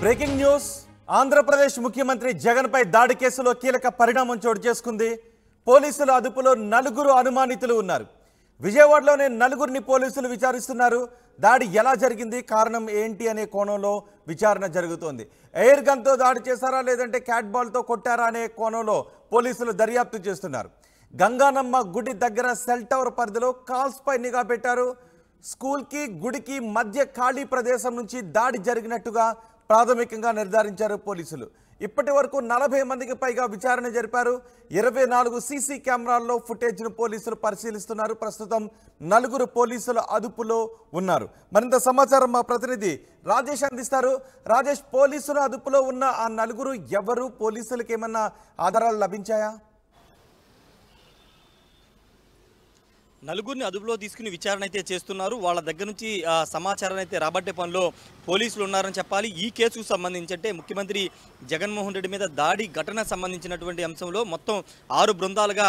Breaking news Andhra Pradesh ముఖ్యమంత్రి జగన్ పై దాడి కేసులో కీలక పరిణామం చోటు చేసుకుంది. పోలీసుల అదుపులో నలుగురు అనుమానితులు ఉన్నారు. విజయవాడలోనే నలుగురిని పోలీసులు విచారిస్తున్నారు. దాడి ఎలా జరిగింది, కారణం ఏంటి అనే కోణంలో విచారణ జరుగుతోంది. ఎయిర్ గన్తో దాడి చేశారా లేదంటే క్యాట్ బాల్తో కొట్టారా అనే కోణంలో పోలీసులు దర్యాప్తు చేస్తున్నారు. గంగానమ్మ గుడి దగ్గర సెల్ టవర్ పరిధిలో కాల్స్ పై నిఘా పెట్టారు. స్కూల్కి గుడికి మధ్య ఖాళీ ప్రదేశం నుంచి దాడి జరిగినట్టుగా ప్రాథమికంగా నిర్ధారించారు పోలీసులు. ఇప్పటి వరకు 40 మందికి పైగా విచారణ జరిపారు. 24 సీసీ కెమెరాల్లో ఫుటేజ్ను పోలీసులు పరిశీలిస్తున్నారు. ప్రస్తుతం నలుగురు పోలీసుల అదుపులో ఉన్నారు. మరింత సమాచారం మా ప్రతినిధి రాజేష్ అందిస్తారు. రాజేష్, పోలీసుల అదుపులో ఉన్న ఆ నలుగురు ఎవరు? పోలీసులకు ఏమన్నా ఆధారాలు లభించాయా? నలుగురిని అదుపులో తీసుకుని విచారణ అయితే చేస్తున్నారు. వాళ్ళ దగ్గర నుంచి సమాచారం అయితే రాబట్టే పనిలో పోలీసులు ఉన్నారని చెప్పాలి. ఈ కేసుకు సంబంధించి అంటే ముఖ్యమంత్రి జగన్మోహన్ రెడ్డి మీద దాడి ఘటన సంబంధించినటువంటి అంశంలో మొత్తం 6 బృందాలుగా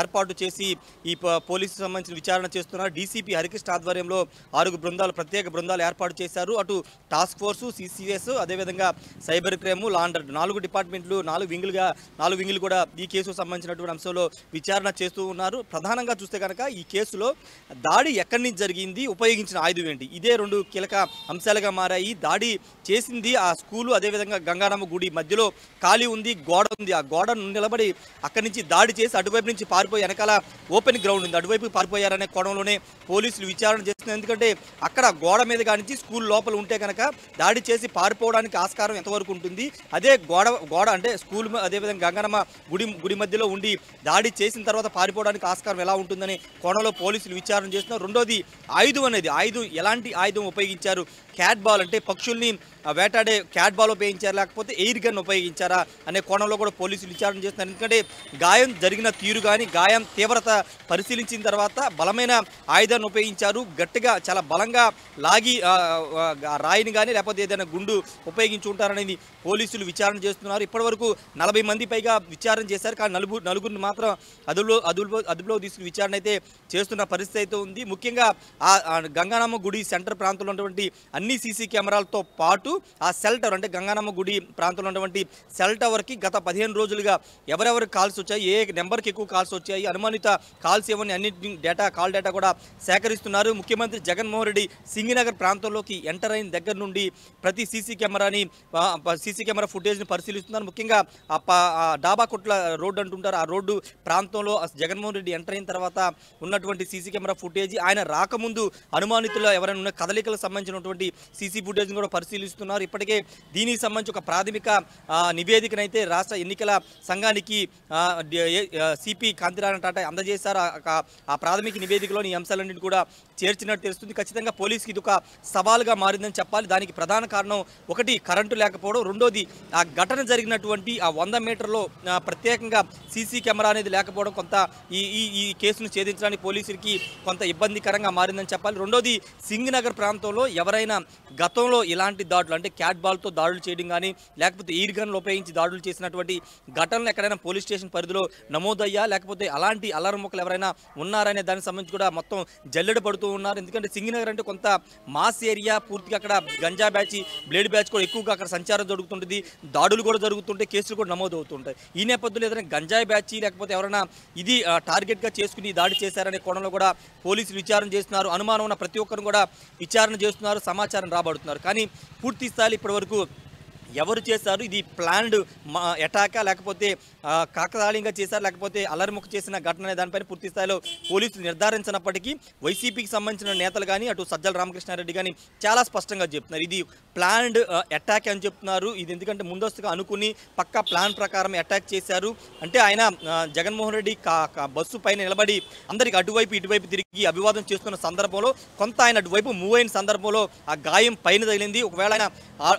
ఏర్పాటు చేసి ఈ పోలీసుకు సంబంధించిన విచారణ చేస్తున్నారు. డీసీపీ హరికృష్ణ ఆధ్వర్యంలో 6 బృందాలు, ప్రత్యేక బృందాలు ఏర్పాటు చేశారు. అటు టాస్క్ ఫోర్సు, సిసిఎస్, అదేవిధంగా cyber crime, law and order 4 డిపార్ట్మెంట్లు, 4 వింగులు కూడా ఈ కేసుకు సంబంధించినటువంటి అంశంలో విచారణ చేస్తూ ఉన్నారు. ప్రధానంగా చూస్తే కనుక ఈ కేసులో దాడి ఎక్కడి నుంచి జరిగింది, ఉపయోగించిన ఆయుధం ఏంటి, ఇదే 2 కీలక అంశాలుగా మారాయి. దాడి చేసింది ఆ స్కూలు, అదేవిధంగా గంగానమ్మ గుడి మధ్యలో ఖాళీ ఉంది, గోడ ఉంది. ఆ గోడ నిలబడి అక్కడి నుంచి దాడి చేసి అటువైపు నుంచి పారిపోయి, వెనకాల ఓపెన్ గ్రౌండ్ ఉంది, అటువైపు పారిపోయారనే కోణంలోనే పోలీసులు విచారణ చేస్తున్నారు. ఎందుకంటే అక్కడ గోడ మీద కానించి స్కూల్ లోపల ఉంటే కనుక దాడి చేసి పారిపోవడానికి ఆస్కారం ఎంతవరకు ఉంటుంది, అదే గోడ అంటే స్కూల్ అదేవిధంగా గంగానమ్మ గుడి మధ్యలో ఉండి దాడి చేసిన తర్వాత పారిపోవడానికి ఆస్కారం ఎలా ఉంటుందని కోణంలో పోలీసులు విచారణ చేస్తున్నారు. రెండోది ఆయుధం ఎలాంటి ఆయుధం ఉపయోగించారు, క్యాట్ బాల్ అంటే పక్షుల్ని వేటాడే క్యాట్ బాల్ ఉపయోగించారా లేకపోతే ఎయిర్ గన్ ఉపయోగించారా అనే కోణంలో కూడా పోలీసులు విచారణ చేస్తున్నారు. ఎందుకంటే గాయం జరిగిన తీరు కానీ గాయం తీవ్రత పరిశీలించిన తర్వాత బలమైన ఆయుధాన్ని ఉపయోగించారు, గట్టిగా చాలా బలంగా లాగి రాయిని కానీ లేకపోతే ఏదైనా గుండు ఉపయోగించి ఉంటారనేది పోలీసులు విచారణ చేస్తున్నారు. ఇప్పటివరకు 40 మంది పైగా విచారణ చేశారు. కానీ నలుగురిని మాత్రం అదుపులో తీసుకుని విచారణ అయితే చేస్తున్న పరిస్థితి అయితే ఉంది. ముఖ్యంగా ఆ గంగానమ్మ గుడి సెంటర్ ప్రాంతంలో ఉన్నటువంటి అన్ని సీసీ కెమెరాలతో పాటు ఆ సెల్ టవర్ అంటే గంగానమ్మ గుడి ప్రాంతంలో ఉన్నటువంటి సెల్ టవర్కి గత 15 రోజులుగా ఎవరెవరికి కాల్స్ వచ్చాయి, ఏ నెంబర్కి ఎక్కువ కాల్స్ వచ్చాయి, అనుమానిత కాల్స్ ఏమని అన్నింటి కాల్ డేటా కూడా సేకరిస్తున్నారు. ముఖ్యమంత్రి జగన్మోహన్ రెడ్డి సింగినగర్ ప్రాంతంలోకి ఎంటర్ అయిన దగ్గర నుండి ప్రతి సీసీ కెమెరా ఫుటేజ్ని పరిశీలిస్తున్నారు. ముఖ్యంగా ఆ డాబా కొట్ల రోడ్డు అంటుంటారు, ఆ రోడ్డు ప్రాంతంలో జగన్మోహన్ రెడ్డి ఎంటర్ అయిన తర్వాత ఉన్నటువంటి సీసీ కెమెరా ఫుటేజ్, ఆయన రాకముందు అనుమానితులు ఎవరైనా ఉన్న కదలికలకు సంబంధించినటువంటి సీసీ ఫుటేజ్ని కూడా పరిశీలిస్తున్నారు. ఇప్పటికే దీనికి సంబంధించి ఒక ప్రాథమిక నివేదికనైతే రాష్ట్ర ఎన్నికల సంఘానికి సిపి కాంతిరాణ టాటా అందజేశారు. ఆ ప్రాథమిక నివేదికలోని ఈ అంశాలన్నింటినీ కూడా చేర్చినట్టు తెలుస్తుంది. ఖచ్చితంగా పోలీసుకి ఇది ఒక సవాలుగా మారిందని చెప్పాలి. దానికి ప్రధాన కారణం ఒకటి కరెంటు లేకపోవడం, రెండోది ఆ ఘటన జరిగినటువంటి ఆ 100 మీటర్లో ప్రత్యేకంగా సీసీ కెమెరా అనేది లేకపోవడం కొంత ఈ కేసును ఛేదించడానికి పోలీసులకి కొంత ఇబ్బందికరంగా మారిందని చెప్పాలి. రెండోది సింగనగర్ ప్రాంతంలో ఎవరైనా గతంలో ఇలాంటి దాడులు అంటే క్యాట్ బాల్తో దాడులు చేయడం కానీ లేకపోతే ఎయిర్ గన్లు ఉపయోగించి దాడులు చేసినటువంటి ఘటనలు ఎక్కడైనా పోలీస్ స్టేషన్ పరిధిలో నమోదయ్యా, లేకపోతే అలాంటి అల్లరి మొక్కలు ఎవరైనా ఉన్నారనే దానికి సంబంధించి కూడా మొత్తం జల్లెడ పడుతూ ఉన్నారు. ఎందుకంటే సింగనగర్ అంటే కొంత మాస్ ఏరియా, పూర్తిగా అక్కడ గంజా బ్యాచ్, బ్లేడ్ బ్యాచ్ కూడా ఎక్కువగా అక్కడ సంచారం జరుగుతుంటుంది, దాడులు కూడా జరుగుతుంటాయి, కేసులు కూడా నమోదు అవుతుంటాయి. ఈ నేపథ్యంలో ఏదైనా గంజాయి బ్యాచ్ లేకపోతే ఎవరైనా ఇది టార్గెట్గా చేసుకుని దాడి చేశారనే కోణంలో కూడా పోలీసులు విచారణ చేస్తున్నారు. అనుమానం ఉన్న ప్రతి ఒక్కరు కూడా విచారణ చేస్తున్నారు, సమాచారం రాబడుతున్నారు. కానీ పూర్తి స్థాయిలో ఇప్పటివరకు ఎవరు చేశారు, ఇది ప్లాన్డ్ అటాకా లేకపోతే కాకతాళీయంగా చేశారు లేకపోతే అల్లరిముఖ చేసిన ఘటన అనే దానిపైన పూర్తి స్థాయిలో పోలీసులు నిర్ధారించినప్పటికీ వైసీపీకి సంబంధించిన నేతలు కానీ అటు సజ్జల రామకృష్ణారెడ్డి కానీ చాలా స్పష్టంగా చెప్తున్నారు ఇది ప్లాన్డ్ అటాక్ అని చెప్తున్నారు. ఇది ఎందుకంటే ముందస్తుగా అనుకుని పక్కా ప్లాన్ ప్రకారం అటాక్ చేశారు. అంటే ఆయన జగన్మోహన్ రెడ్డి బస్సు పైన నిలబడి అందరికి అటువైపు ఇటువైపు తిరిగి అభివాదం చేస్తున్న సందర్భంలో కొంత ఆయన అటువైపు మూవ్ అయిన సందర్భంలో ఆ గాయం పైన తగిలింది. ఒకవేళ ఆయన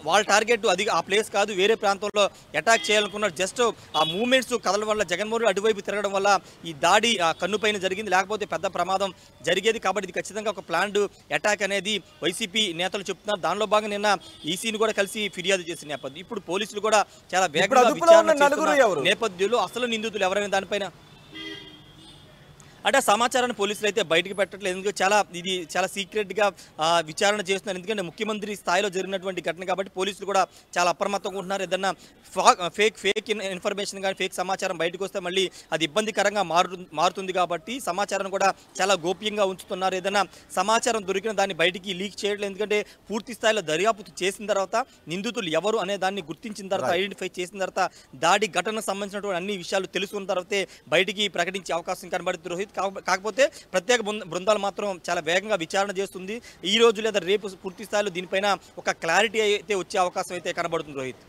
వాళ్ళ టార్గెట్ అది ఆ ప్లేస్ కాదు, వేరే ప్రాంతంలో అటాక్ చేయాలనుకున్నారు. జస్ట్ ఆ మూవ్మెంట్స్ కదలడం వల్ల జగన్మోహన్ రెడ్డి అటువైపు తిరగడం వల్ల ఈ దాడి కన్నుపైన జరిగింది, లేకపోతే పెద్ద ప్రమాదం జరిగేది. కాబట్టి ఇది ఖచ్చితంగా ఒక ప్లాన్డ్ అటాక్ అనేది వైసీపీ నేతలు చెప్తున్నారు. దానిలో భాగంగా నిన్న ఈసీని కూడా కలిసి ఫిర్యాదు చేసిన నేపథ్యం ఇప్పుడు పోలీసులు కూడా చాలా వేగంగా విచారణ చేస్తున్న నేపథ్యంలో అసలు నిందితులు ఎవరైనా దానిపైన అంటే సమాచారాన్ని పోలీసులు అయితే బయటకు పెట్టట్లేదు, ఎందుకంటే ఇది చాలా సీక్రెట్గా విచారణ చేస్తున్నారు. ఎందుకంటే ముఖ్యమంత్రి స్థాయిలో జరిగినటువంటి ఘటన కాబట్టి పోలీసులు కూడా చాలా అప్రమత్తంగా ఉంటున్నారు. ఏదన్నా ఫేక్ ఇన్ఫర్మేషన్ కానీ ఫేక్ సమాచారం బయటకు వస్తే మళ్ళీ అది ఇబ్బందికరంగా మారుతుంది కాబట్టి సమాచారం కూడా చాలా గోప్యంగా ఉంచుతున్నారు. ఏదైనా సమాచారం దొరికిన దాన్ని బయటికి లీక్ చేయట్లేదు, ఎందుకంటే పూర్తి స్థాయిలో దర్యాప్తు చేసిన తర్వాత నిందితులు ఎవరు అనే దాన్ని గుర్తించిన తర్వాత ఐడెంటిఫై చేసిన తర్వాత దాడి ఘటనకు సంబంధించినటువంటి అన్ని విషయాలు తెలుసుకున్న తర్వాతే బయటికి ప్రకటించే అవకాశం కనబడుతుంది రోహిత్. కాకపోతే ప్రత్యేక బృందాలు మాత్రం చాలా వేగంగా విచారణ చేస్తుంది. ఈ రోజు లేదా రేపు పూర్తి స్థాయిలో దీనిపైన ఒక క్లారిటీ అయితే వచ్చే అవకాశం అయితే కనబడుతుంది రోహిత్.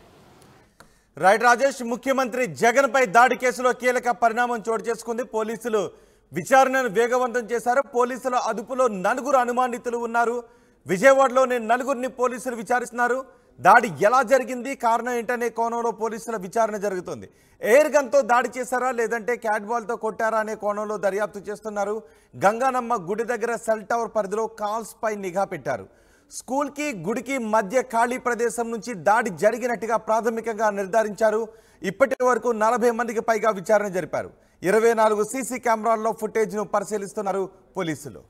రైట్ రాజేష్, ముఖ్యమంత్రి జగన్ పై దాడి కేసులో కీలక పరిణామం చోటు చేసుకుంది. పోలీసులు విచారణను వేగవంతం చేశారు. పోలీసుల అదుపులో 4 అనుమానితులు ఉన్నారు. విజయవాడలోనే 4ని పోలీసులు విచారిస్తున్నారు. దాడి ఎలా జరిగింది, కారణం ఏంటనే కోణంలో పోలీసుల విచారణ జరుగుతుంది. ఎయిర్ గన్తో దాడి చేశారా లేదంటే క్యాట్ బాల్తో కొట్టారా అనే కోణంలో దర్యాప్తు చేస్తున్నారు. గంగానమ్మ గుడి దగ్గర సెల్ టవర్ పరిధిలో కాల్స్ పై నిఘా పెట్టారు. స్కూల్కి గుడికి మధ్య ఖాళీ ప్రదేశం నుంచి దాడి జరిగినట్టుగా ప్రాథమికంగా నిర్ధారించారు. ఇప్పటి వరకు 40 మందికి పైగా విచారణ జరిపారు. 24 సీసీ కెమెరాల్లో ఫుటేజ్ను పరిశీలిస్తున్నారు పోలీసులు.